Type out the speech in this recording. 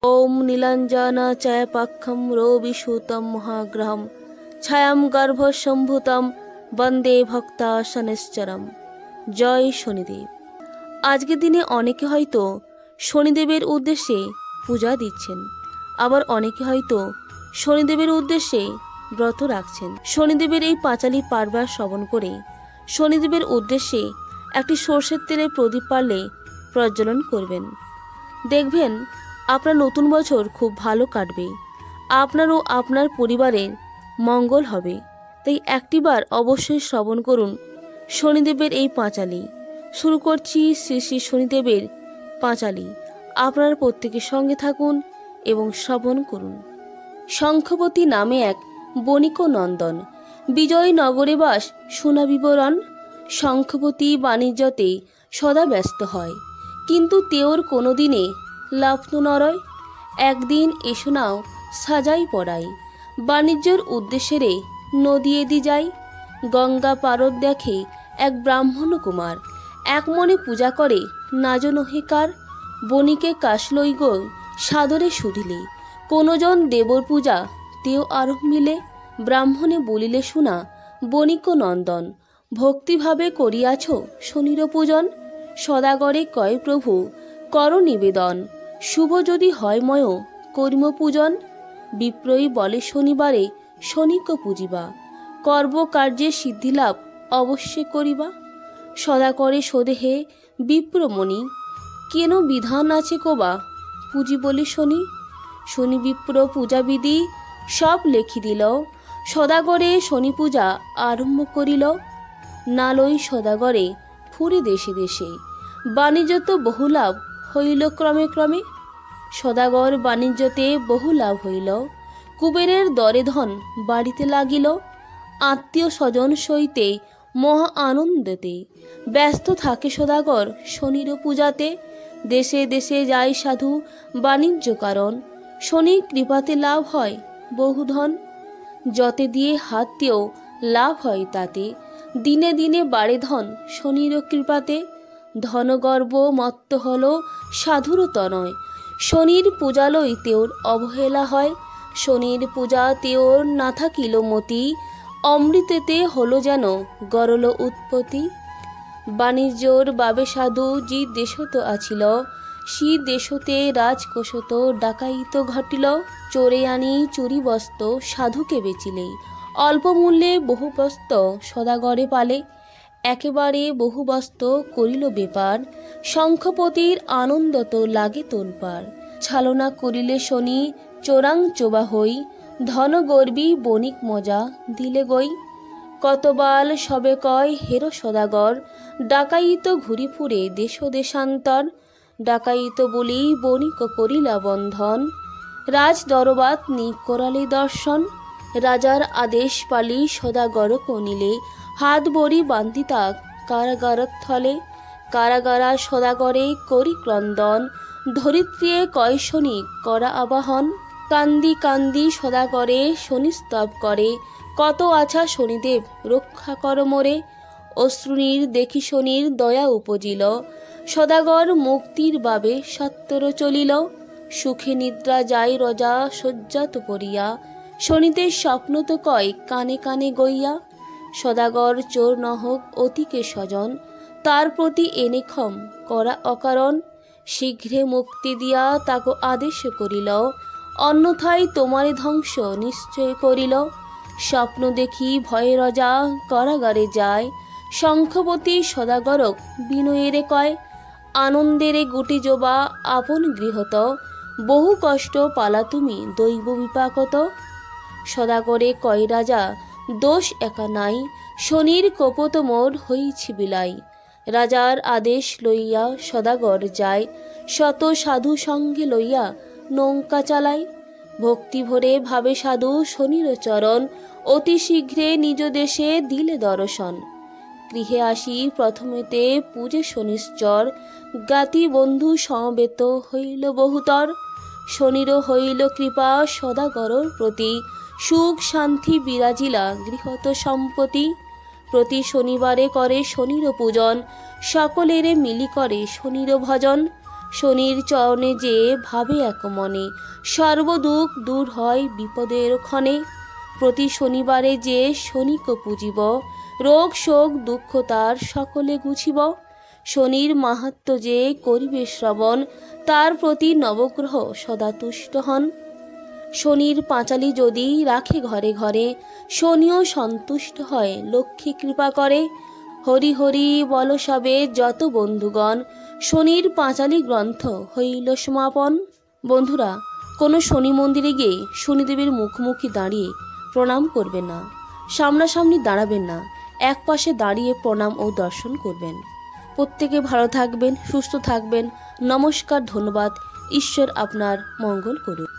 ओम नीलाञ्जनाचायपाख्यं रविसूतं महाग्रहं छायां गर्भसम्भूतं वंदे भक्ता शनैश्चरम। জয় শনিদেব। আজকের দিনে অনেকে হয়তো শনিদেবের উদ্দেশ্যে পূজা দিচ্ছেন, আবার অনেকে হয়তো শনিদেবের উদ্দেশ্যে ব্রত রাখছেন। শনিদেবের এই পাঁচালী পার্বণ শ্রবণ করে শনিদেবের উদ্দেশ্যে একটি সর্ষের তেলের প্রদীপ পারলে প্রজ্বলন করবেন। দেখবেন আপনার নতুন বছর খুব ভালো কাটবে, আপনার ও আপনার পরিবারের মঙ্গল হবে। তাই একটিবার অবশ্যই শ্রবণ করুন শনিদেবের এই পাঁচালী। শুরু করছি শ্রী শ্রী শনিদেবের পাঁচালী। আপনার প্রত্যেকের সঙ্গে থাকুন এবং শ্রবণ করুন। শঙ্খবতী নামে এক বণিক নন্দন, বিজয়নগরে বাস শোনা বিবরণ। শঙ্খবতী বাণিজ্যতে সদা ব্যস্ত হয়, কিন্তু তেওর কোনো দিনে লাভ নরয়। একদিন এসো নাও সাজাই পড়াই, বাণিজ্যর উদ্দেশ্যে নদী এদি যায়। গঙ্গা পারদ দেখে এক ব্রাহ্মণ কুমার, এক মনে পূজা করে নাজ নহিকার। বণিকে কাশলই গো সাদরে শুধিলে, কোনজন দেবর পূজা তেও আরম্ভিলে। ব্রাহ্মণে বলিলে শুনা বণিক নন্দন, ভক্তিভাবে করিয়াছ শনির পূজন। সদাগরে কয় প্রভু কর নিবেদন, শুভ যদি হয় ময় কর্ম পূজন। বিপ্রয়ী বলে শনিবারে শনিক পূজিবা, কর্মকার্যে সিদ্ধিলাভ অবশ্য করিবা। সদা করে সদেহে বিপ্রমণি, কেন বিধান আছে কোবা পুঁজি বলি শনি। শনি বিপ্র পূজাবিধি সব লেখি দিল, সদাগরে শনি পূজা আরম্ভ করিল। নালই সদাগরে ফুরি দেশে দেশে, বাণিজ্য তো বহু লাভ হইল ক্রমে ক্রমে। সদাগর বাণিজ্যতে বহু লাভ হইল, কুবেরের দরে ধন বাড়িতে লাগিল। আত্মীয় স্বজন সইতে মহা আনন্দেতে, ব্যস্ত থাকে সদাগর শনির পূজাতে। দেশে দেশে যায় সাধু বাণিজ্য কারণ, শনি কৃপাতে লাভ হয় বহু ধন। যতে দিয়ে হাত দিয়েও লাভ হয় তাতে, দিনে দিনে বাড়ে ধন শনির কৃপাতে। ধনগর্ব মত্ত হল সাধুর তনয়, শনির পূজালই তেওর অবহেলা হয়। শনির পূজা তেওর না থাকিল মতি, অমৃতেতে হলো যেন গরল উৎপত্তি। বাণিজ্যর বাবে সাধু যে দেশত আছিল, সি দেশতে রাজকোষত ডাকাইত ঘটিল। চোরে আনি চুরি বস্ত্র সাধুকে বেচিলে, অল্প মূল্যে বহু বস্ত্র সদাগরে পালে। একেবারে বহু বস্ত্র করিল বেপার, শঙ্খপতির আনন্দত লাগে তোলপাড়। ছালনা করিলে শনি চোরাং চোবা হই, ধন গর্বী বণিক মজা দিলে গই। কতবাল সবে কয় হেরো সদাগর, ডাকাইত ঘুরি ফুরে দেশ দেশান্তর। ডাকাইত বলি বণিক করিলা বন্ধন, রাজ দরবাত নি করালে দর্শন। রাজার আদেশ পালি সদাগর কনিলে, হাত বড়ি বান্ধিতা কারাগারত থলে। কারাগারা সদাগরে করি ক্রন্দন, ধরিত্রিয়ে কয় শনি করা আবাহন। কান্দি কান্দি সদাগরে শনি স্তব করে, কত আছা শনিদেব রক্ষা কর মোরে। অশ্রুনীর দেখি শনির দয়া উপজিল, সদাগর মুক্তির বাবে সত্তর চলিল। সুখে নিদ্রা যায় রজা শয্যাত পড়িয়া, শনিদের স্বপ্ন তো কয় কানে কানে গইয়া। সদাগর চোর নহক অতিকে স্বজন, তার প্রতি এনে ক্ষম করা অকারণ। শীঘ্রে মুক্তি দিয়া তাকে আদেশ করিল, অন্যথায় তোমারে ধ্বংস নিশ্চয় করিল। স্বপ্ন দেখি ভয়ে রজা কারাগারে যায়, শঙ্খবতী সদাগরক বিনয়েরে কয়। আনন্দেরে গুটি জোবা আপন গৃহত, বহু কষ্ট পালা তুমি দৈব বিপাকত। সদাগরে কয় রাজা দোষ একা নাই, শনির কপত মোর হইছি বিলাই। রাজার আদেশ লইয়া সদাগর যায়, শত সাধু সঙ্গে লইয়া নৌকা চালায়। ভক্তি ভরে ভাবে সাধু শনির চরণ, অতি শীঘ্রে নিজ দেশে দিলে দর্শন। গৃহে আসি প্রথমেতে পূজে শনিশ্চর, জ্ঞাতি বন্ধু সমবেত হইল বহুতর। শনির হইল কৃপা সদাগরর প্রতি, সুখ শান্তি বিরাজিলা গৃহত সম্পত্তি। প্রতি শনিবারে করে শনির পূজন, সকলেরে মিলি করে শনির ভজন। শনির চরণে যে ভাবে এক মনে, সর্বদুঃখ দূর হয় বিপদের ক্ষণে। প্রতি শনিবারে যে শনিকে পূজিব, রোগ শোক দুঃখ তার সকলে ঘুচিব। শনির মাহাত্ম্য যে করিবে শ্রবণ, তার প্রতি নবগ্রহ সদা তুষ্ট হন। শনির পাঁচালী যদি রাখে ঘরে ঘরে, শনিও সন্তুষ্ট হয় লক্ষ্মী কৃপা করে। হরি হরি বল সবে যত বন্ধুগণ, শনির পাঁচালী গ্রন্থ হইল সমাপন। বন্ধুরা, কোনো শনি মন্দিরে গিয়ে শনিদেবের মুখোমুখি দাঁড়িয়ে প্রণাম করবেন না, সামনাসামনি দাঁড়াবেন না, এক পাশে দাঁড়িয়ে প্রণাম ও দর্শন করবেন। প্রত্যেকে ভালো থাকবেন, সুস্থ থাকবেন। নমস্কার, ধন্যবাদ। ঈশ্বর আপনার মঙ্গল করুন।